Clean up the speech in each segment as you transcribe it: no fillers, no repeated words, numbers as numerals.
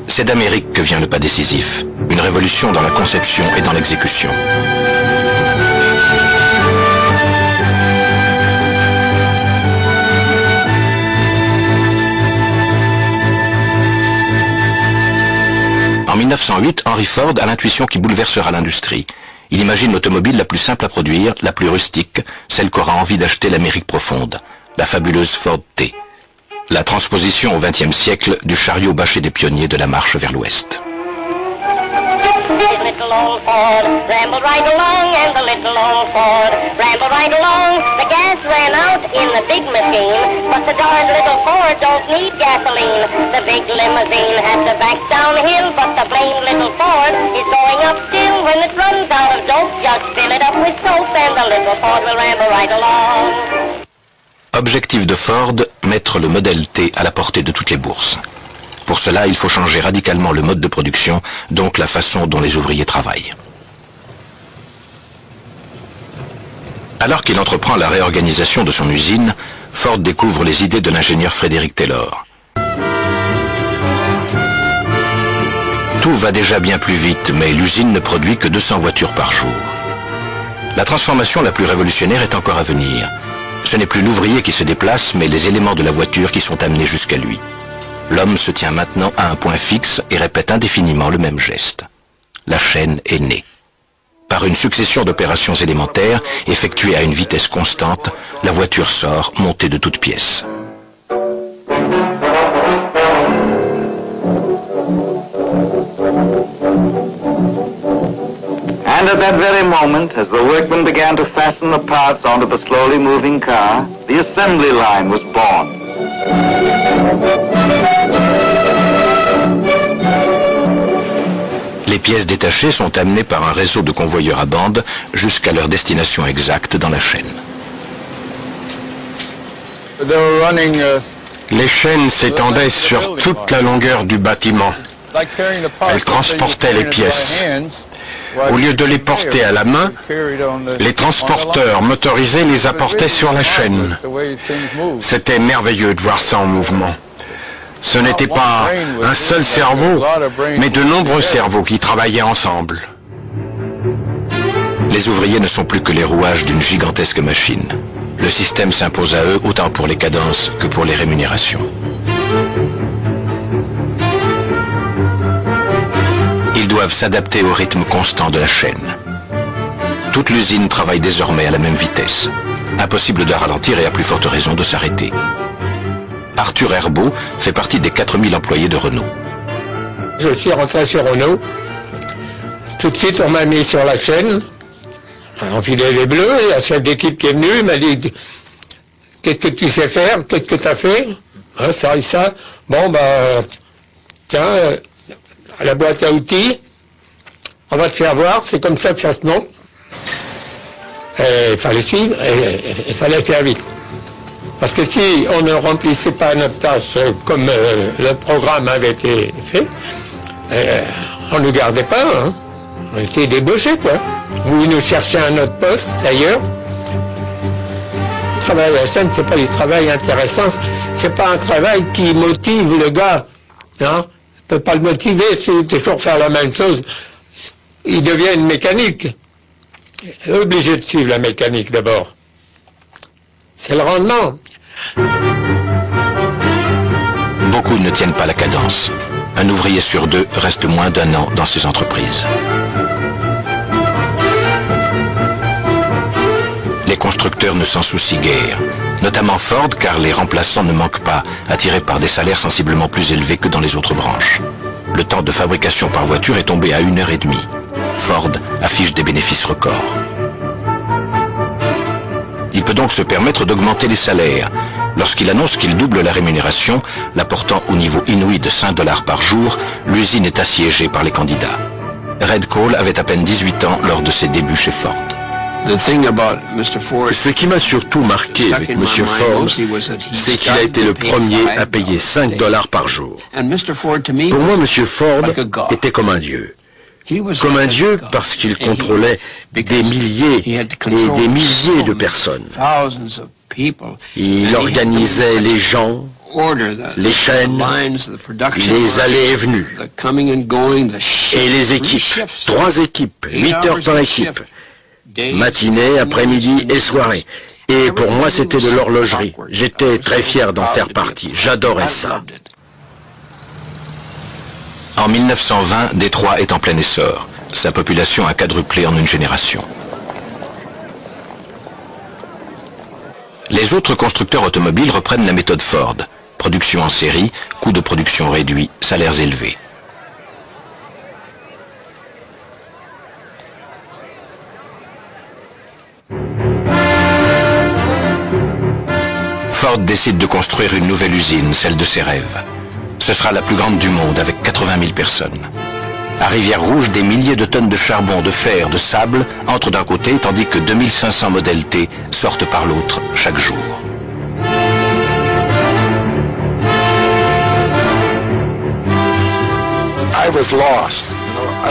C'est d'Amérique que vient le pas décisif, une révolution dans la conception et dans l'exécution. En 1908, Henry Ford a l'intuition qui bouleversera l'industrie. Il imagine l'automobile la plus simple à produire, la plus rustique, celle qu'aura envie d'acheter l'Amérique profonde, la fabuleuse Ford T. La transposition au XXe siècle du chariot bâché des pionniers de la marche vers l'Ouest. Little old Ford rambled right along, and the little old Ford rambled right along. The gas ran out in the big machine, but the darn little Ford don't need gasoline. The big limousine had to back downhill, but the blame little Ford is going up still. When it runs out of dope, just fill it up with soap, and the little Ford will ramble right along. Objectif de Ford, mettre le modèle T à la portée de toutes les bourses. Pour cela, il faut changer radicalement le mode de production, donc la façon dont les ouvriers travaillent. Alors qu'il entreprend la réorganisation de son usine, Ford découvre les idées de l'ingénieur Frederick Taylor. Tout va déjà bien plus vite, mais l'usine ne produit que 200 voitures par jour. La transformation la plus révolutionnaire est encore à venir. Ce n'est plus l'ouvrier qui se déplace, mais les éléments de la voiture qui sont amenés jusqu'à lui. L'homme se tient maintenant à un point fixe et répète indéfiniment le même geste. La chaîne est née. Par une succession d'opérations élémentaires, effectuées à une vitesse constante, la voiture sort, montée de toutes pièces. And at that very moment, as the workmen began to fasten the parts onto the slowly moving car, the assembly line was born. Les pièces détachées sont amenées par un réseau de convoyeurs à bande jusqu'à leur destination exacte dans la chaîne. Les chaînes s'étendaient sur toute la longueur du bâtiment. Elles transportaient les pièces. Au lieu de les porter à la main, les transporteurs motorisés les apportaient sur la chaîne. C'était merveilleux de voir ça en mouvement. Ce n'était pas un seul cerveau, mais de nombreux cerveaux qui travaillaient ensemble. Les ouvriers ne sont plus que les rouages d'une gigantesque machine. Le système s'impose à eux autant pour les cadences que pour les rémunérations. Ils doivent s'adapter au rythme constant de la chaîne. Toute l'usine travaille désormais à la même vitesse. Impossible de ralentir et à plus forte raison de s'arrêter. Arthur Herbeau fait partie des 4000 employés de Renault. Je suis rentré sur Renault. Tout de suite, on m'a mis sur la chaîne. On enfilait les bleus et la chef d'équipe qui est venue m'a dit « Qu'est-ce que tu sais faire? Qu'est-ce que tu as fait? Hein, ça et ça. Bon, bah, tiens, à la boîte à outils, on va te faire voir, c'est comme ça que ça se monte. » Il fallait suivre et il fallait faire vite. Parce que si on ne remplissait pas notre tâche comme le programme avait été fait, on ne nous gardait pas, hein. On était débauchés, quoi. Ou ils nous cherchaient un autre poste, ailleurs. Le travail à la chaîne, c'est pas du travail intéressant, c'est pas un travail qui motive le gars, hein. On peut pas le motiver si toujours faire la même chose. Il devient une mécanique. Obligé de suivre la mécanique d'abord. C'est le rendement. Beaucoup ne tiennent pas la cadence. Un ouvrier sur deux reste moins d'1 an dans ces entreprises. Les constructeurs ne s'en soucient guère, notamment Ford, car les remplaçants ne manquent pas, attirés par des salaires sensiblement plus élevés que dans les autres branches. Le temps de fabrication par voiture est tombé à 1h30. Ford affiche des bénéfices records. Il peut donc se permettre d'augmenter les salaires. Lorsqu'il annonce qu'il double la rémunération, la portant au niveau inouï de 5 $ par jour, l'usine est assiégée par les candidats. Red Cole avait à peine 18 ans lors de ses débuts chez Ford. Ce qui m'a surtout marqué avec M. Ford, c'est qu'il a été le premier à payer 5 $ par jour. Pour moi, M. Ford était comme un dieu. Comme un dieu parce qu'il contrôlait des milliers et des milliers de personnes. Il organisait les gens les chaînes, les allées et venues, et les équipes, 3 équipes, 8 heures par équipe, matinée, après-midi et soirée. Et pour moi, c'était de l'horlogerie. J'étais très fier d'en faire partie. J'adorais ça. En 1920, Détroit est en plein essor. Sa population a quadruplé en une génération. Les autres constructeurs automobiles reprennent la méthode Ford. Production en série, coûts de production réduits, salaires élevés. Ford décide de construire une nouvelle usine, celle de ses rêves. Ce sera la plus grande du monde, avec 80 000 personnes. À Rivière-Rouge, des milliers de tonnes de charbon, de fer, de sable entrent d'un côté, tandis que 2500 modèles T sortent par l'autre chaque jour.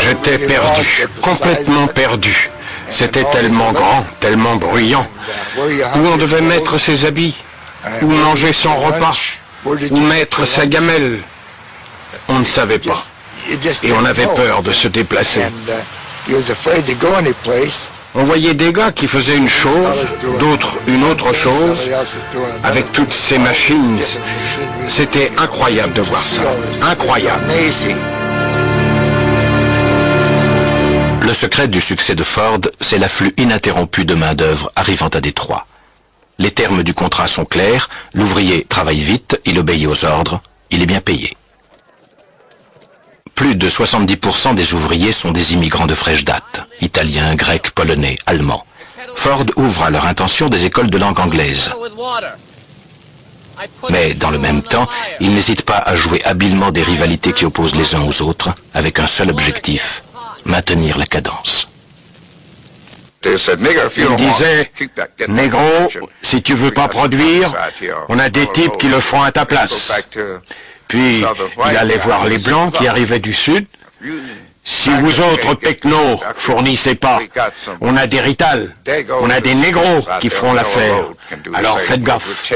J'étais perdu, complètement perdu. C'était tellement grand, tellement bruyant. Où on devait mettre ses habits, où manger son repas, où mettre sa gamelle. On ne savait pas. Et on avait peur de se déplacer. On voyait des gars qui faisaient une chose, d'autres une autre chose, avec toutes ces machines. C'était incroyable de voir ça. Incroyable. Le secret du succès de Ford, c'est l'afflux ininterrompu de main-d'œuvre arrivant à Détroit. Les termes du contrat sont clairs, l'ouvrier travaille vite, il obéit aux ordres, il est bien payé. Plus de 70% des ouvriers sont des immigrants de fraîche date, italiens, grecs, polonais, allemands. Ford ouvre à leur intention des écoles de langue anglaise. Mais dans le même temps, il n'hésite pas à jouer habilement des rivalités qui opposent les uns aux autres, avec un seul objectif, maintenir la cadence. Il disait, négro, si tu veux pas produire, on a des types qui le feront à ta place. Puis, il allait voir les Blancs qui arrivaient du Sud. Si vous autres technos fournissez pas, on a des Rital, on a des négros qui feront l'affaire. Alors faites gaffe.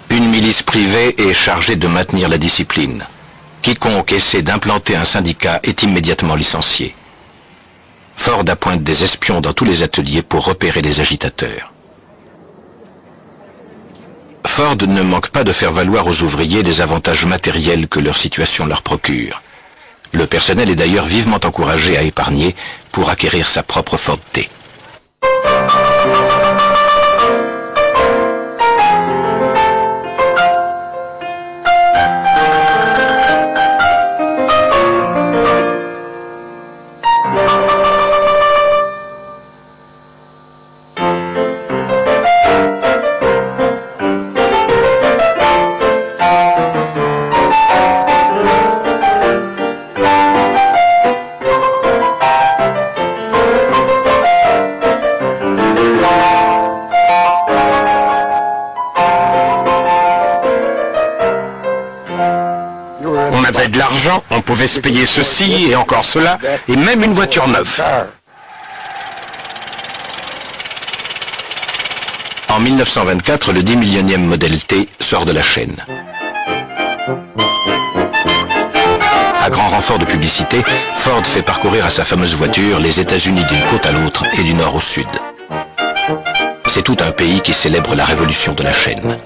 Une milice privée est chargée de maintenir la discipline. Quiconque essaie d'implanter un syndicat est immédiatement licencié. Ford appointe des espions dans tous les ateliers pour repérer les agitateurs. Ford ne manque pas de faire valoir aux ouvriers les avantages matériels que leur situation leur procure. Le personnel est d'ailleurs vivement encouragé à épargner pour acquérir sa propre Ford T. On pouvait se payer ceci et encore cela, et même une voiture neuve. En 1924, le 10 millionième modèle T sort de la chaîne. À grand renfort de publicité, Ford fait parcourir à sa fameuse voiture les États-Unis d'une côte à l'autre et du nord au sud. C'est tout un pays qui célèbre la révolution de la chaîne.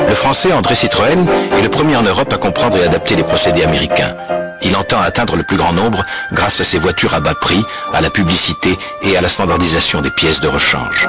Le Français André Citroën est le premier en Europe à comprendre et adapter les procédés américains. Il entend atteindre le plus grand nombre grâce à ses voitures à bas prix, à la publicité et à la standardisation des pièces de rechange.